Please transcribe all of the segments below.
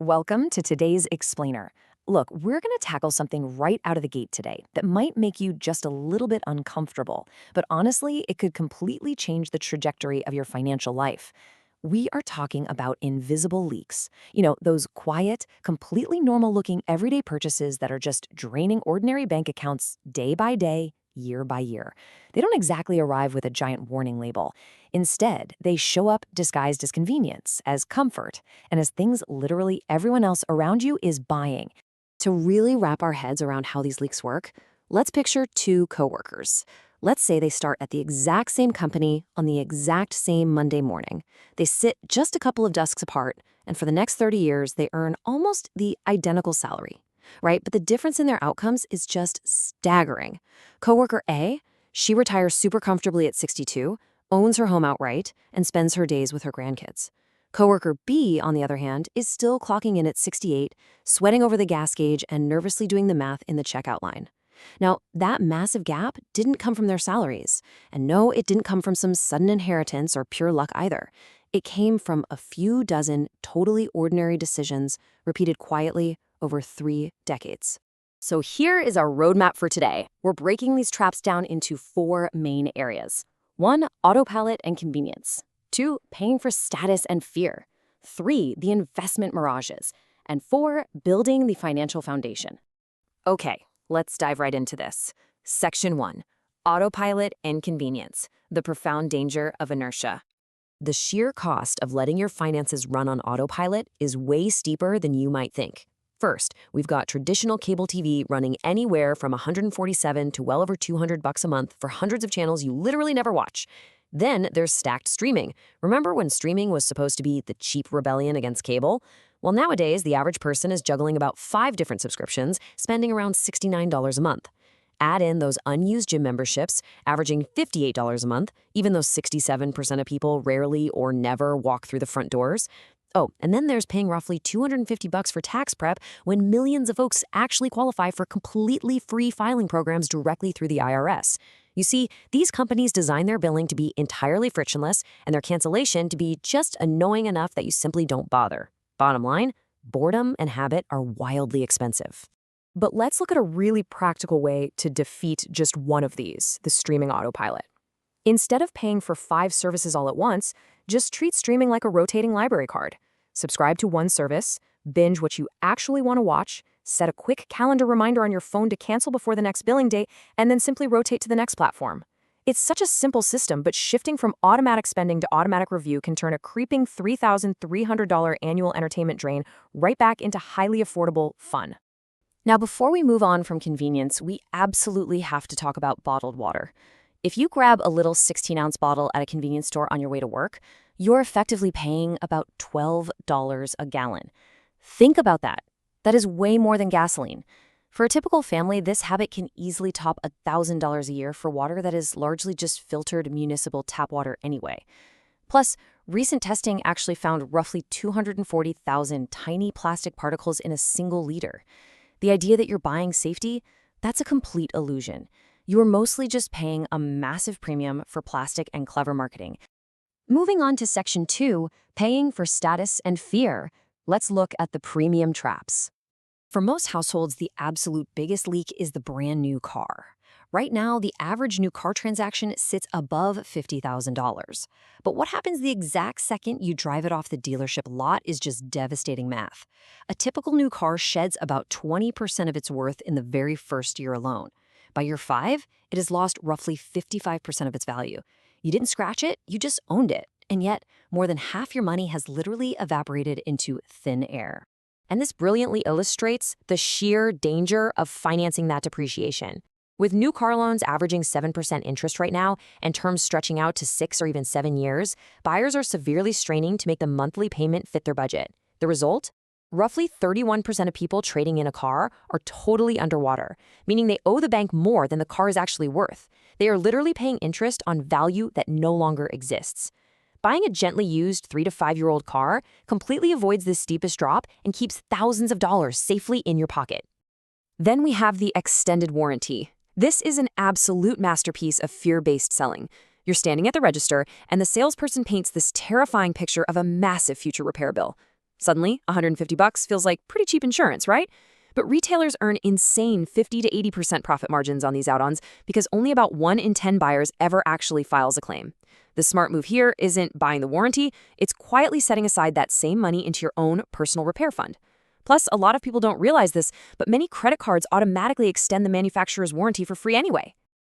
Welcome to today's Explainer. Look, we're going to tackle something right out of the gate today that might make you just a little bit uncomfortable, but honestly, it could completely change the trajectory of your financial life. We are talking about invisible leaks. Those quiet, completely normal looking everyday purchases that are just draining ordinary bank accounts day by day, year by year. They don't exactly arrive with a giant warning label. Instead, they show up disguised as convenience, as comfort, and as things literally everyone else around you is buying. To really wrap our heads around how these leaks work, let's picture two coworkers. Let's say they start at the exact same company on the exact same Monday morning. They sit just a couple of desks apart, and for the next 30 years, they earn almost the identical salary, right? But the difference in their outcomes is just staggering. Coworker A, she retires super comfortably at 62, owns her home outright, and spends her days with her grandkids. Coworker B, on the other hand, is still clocking in at 68, sweating over the gas gauge and nervously doing the math in the checkout line. Now, that massive gap didn't come from their salaries. And no, it didn't come from some sudden inheritance or pure luck either. It came from a few dozen totally ordinary decisions repeated quietly over 3 decades. So here is our roadmap for today. We're breaking these traps down into 4 main areas. 1, autopilot and convenience. 2, paying for status and fear. 3, the investment mirages. And 4, building the financial foundation. Okay, let's dive right into this. Section 1, autopilot and convenience, the profound danger of inertia. The sheer cost of letting your finances run on autopilot is way steeper than you might think. First, we've got traditional cable TV running anywhere from $147 to well over $200 a month for hundreds of channels you literally never watch. Then there's stacked streaming. Remember when streaming was supposed to be the cheap rebellion against cable? Well, nowadays, the average person is juggling about 5 different subscriptions, spending around $69 a month. Add in those unused gym memberships, averaging $58 a month, even though 67% of people rarely or never walk through the front doors. Oh, and then there's paying roughly $250 for tax prep when millions of folks actually qualify for completely free filing programs directly through the IRS. You see, these companies design their billing to be entirely frictionless and their cancellation to be just annoying enough that you simply don't bother. Bottom line, boredom and habit are wildly expensive. But let's look at a really practical way to defeat just one of these, the streaming autopilot. Instead of paying for 5 services all at once, just treat streaming like a rotating library card. Subscribe to one service, binge what you actually want to watch, set a quick calendar reminder on your phone to cancel before the next billing date, and then simply rotate to the next platform. It's such a simple system, but shifting from automatic spending to automatic review can turn a creeping $3,300 annual entertainment drain right back into highly affordable fun. Now, before we move on from convenience, we absolutely have to talk about bottled water. If you grab a little 16-ounce bottle at a convenience store on your way to work, you're effectively paying about $12 a gallon. Think about that. That is way more than gasoline. For a typical family, this habit can easily top $1,000 a year for water that is largely just filtered municipal tap water anyway. Plus, recent testing actually found roughly 240,000 tiny plastic particles in a single liter. The idea that you're buying safety, that's a complete illusion. You are mostly just paying a massive premium for plastic and clever marketing. Moving on to Section 2, paying for status and fear, let's look at the premium traps. For most households, the absolute biggest leak is the brand new car. Right now, the average new car transaction sits above $50,000. But what happens the exact second you drive it off the dealership lot is just devastating math. A typical new car sheds about 20% of its worth in the very first year alone. By year 5, it has lost roughly 55% of its value. You didn't scratch it, you just owned it. And yet, more than half your money has literally evaporated into thin air. And this brilliantly illustrates the sheer danger of financing that depreciation. With new car loans averaging 7% interest right now and terms stretching out to 6 or even 7 years, buyers are severely straining to make the monthly payment fit their budget. The result? Roughly 31% of people trading in a car are totally underwater, meaning they owe the bank more than the car is actually worth. They are literally paying interest on value that no longer exists. Buying a gently used 3 to 5-year-old car completely avoids this steepest drop and keeps thousands of dollars safely in your pocket. Then we have the extended warranty. This is an absolute masterpiece of fear-based selling. You're standing at the register, and the salesperson paints this terrifying picture of a massive future repair bill. Suddenly, $150 feels like pretty cheap insurance, right? But retailers earn insane 50 to 80% profit margins on these add-ons because only about 1 in 10 buyers ever actually files a claim. The smart move here isn't buying the warranty, it's quietly setting aside that same money into your own personal repair fund. Plus, a lot of people don't realize this, but many credit cards automatically extend the manufacturer's warranty for free anyway.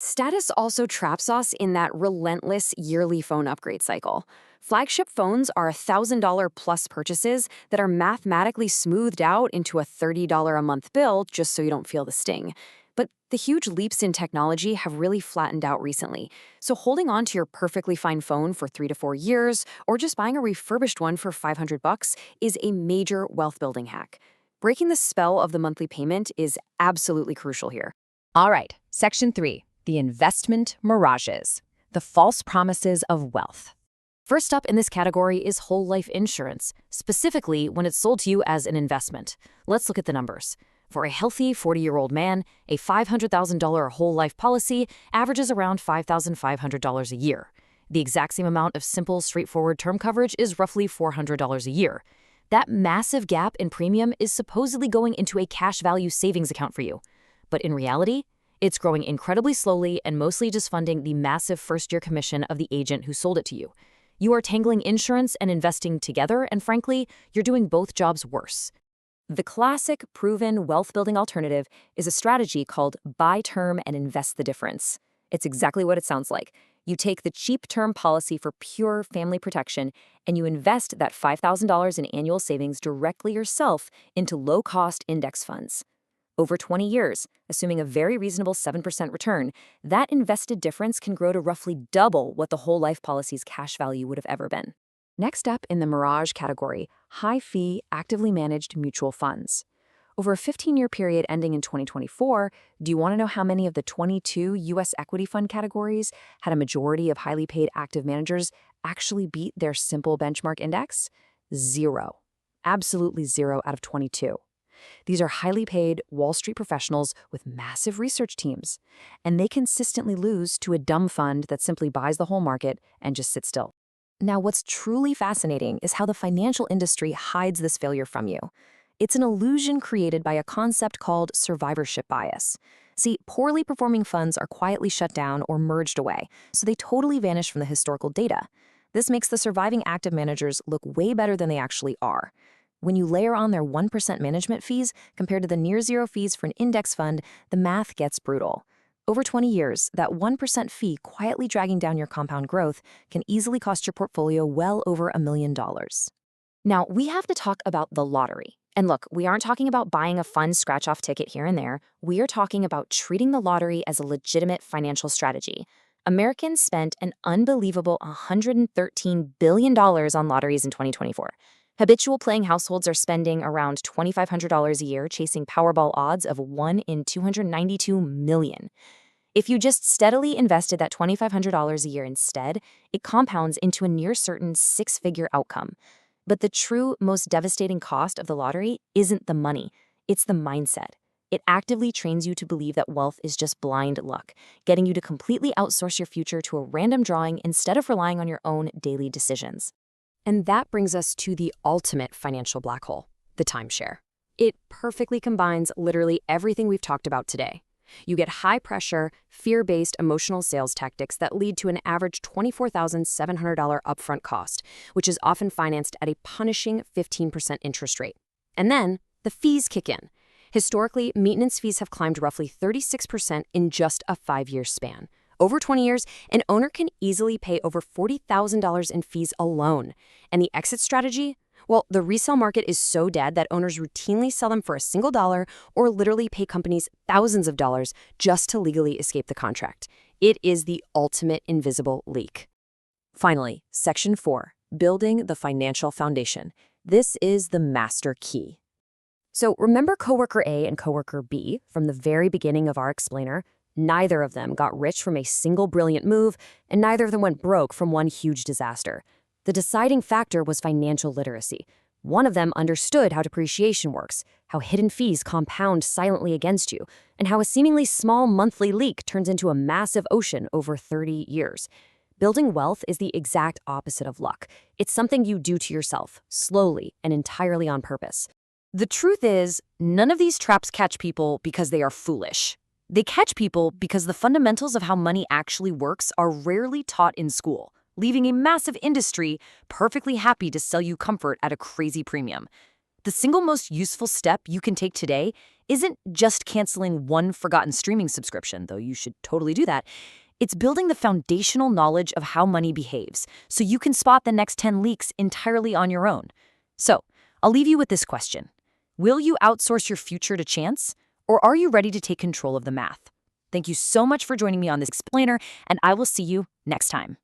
Status also traps us in that relentless yearly phone upgrade cycle. Flagship phones are $1,000 plus purchases that are mathematically smoothed out into a $30 a month bill just so you don't feel the sting. But the huge leaps in technology have really flattened out recently. So holding on to your perfectly fine phone for 3 to 4 years or just buying a refurbished one for $500 is a major wealth building hack. Breaking the spell of the monthly payment is absolutely crucial here. All right, Section 3, the investment mirages, the false promises of wealth. First up in this category is whole life insurance, specifically when it's sold to you as an investment. Let's look at the numbers. For a healthy 40-year-old man, a $500,000 whole life policy averages around $5,500 a year. The exact same amount of simple, straightforward term coverage is roughly $400 a year. That massive gap in premium is supposedly going into a cash value savings account for you. But in reality, it's growing incredibly slowly and mostly just funding the massive first-year commission of the agent who sold it to you. You are tangling insurance and investing together, and frankly, you're doing both jobs worse. The classic, proven wealth-building alternative is a strategy called buy term and invest the difference. It's exactly what it sounds like. You take the cheap term policy for pure family protection, and you invest that $5,000 in annual savings directly yourself into low-cost index funds. Over 20 years, assuming a very reasonable 7% return, that invested difference can grow to roughly double what the whole life policy's cash value would have ever been. Next up in the mirage category, high-fee, actively managed mutual funds. Over a 15-year period ending in 2024, do you want to know how many of the 22 U.S. equity fund categories had a majority of highly paid active managers actually beat their simple benchmark index? 0. Absolutely 0 out of 22. These are highly paid Wall Street professionals with massive research teams, and they consistently lose to a dumb fund that simply buys the whole market and just sits still. Now, what's truly fascinating is how the financial industry hides this failure from you. It's an illusion created by a concept called survivorship bias. See, poorly performing funds are quietly shut down or merged away, so they totally vanish from the historical data. This makes the surviving active managers look way better than they actually are. When you layer on their 1% management fees compared to the near-zero fees for an index fund, the math gets brutal. Over 20 years, that 1% fee quietly dragging down your compound growth can easily cost your portfolio well over $1 million. Now, we have to talk about the lottery. And look, we aren't talking about buying a fun scratch-off ticket here and there. We are talking about treating the lottery as a legitimate financial strategy. Americans spent an unbelievable $113 billion on lotteries in 2024. Habitual playing households are spending around $2,500 a year chasing Powerball odds of 1 in 292 million. If you just steadily invested that $2,500 a year instead, it compounds into a near certain 6-figure outcome. But the true, most devastating cost of the lottery isn't the money, it's the mindset. It actively trains you to believe that wealth is just blind luck, getting you to completely outsource your future to a random drawing instead of relying on your own daily decisions. And that brings us to the ultimate financial black hole, the timeshare. It perfectly combines literally everything we've talked about today. You get high-pressure, fear-based emotional sales tactics that lead to an average $24,700 upfront cost, which is often financed at a punishing 15% interest rate. And then the fees kick in. Historically, maintenance fees have climbed roughly 36% in just a 5-year span. Over 20 years, an owner can easily pay over $40,000 in fees alone. And the exit strategy? Well, the resale market is so dead that owners routinely sell them for a single dollar or literally pay companies thousands of dollars just to legally escape the contract. It is the ultimate invisible leak. Finally, Section 4, building the financial foundation. This is the master key. So remember coworker A and coworker B from the very beginning of our explainer? Neither of them got rich from a single brilliant move, and neither of them went broke from one huge disaster. The deciding factor was financial literacy. One of them understood how depreciation works, how hidden fees compound silently against you, and how a seemingly small monthly leak turns into a massive ocean over 30 years. Building wealth is the exact opposite of luck. It's something you do to yourself, slowly and entirely on purpose. The truth is, none of these traps catch people because they are foolish. They catch people because the fundamentals of how money actually works are rarely taught in school, leaving a massive industry perfectly happy to sell you comfort at a crazy premium. The single most useful step you can take today isn't just canceling one forgotten streaming subscription, though you should totally do that. It's building the foundational knowledge of how money behaves so you can spot the next 10 leaks entirely on your own. So, I'll leave you with this question. Will you outsource your future to chance, or are you ready to take control of the math? Thank you so much for joining me on this explainer, and I will see you next time.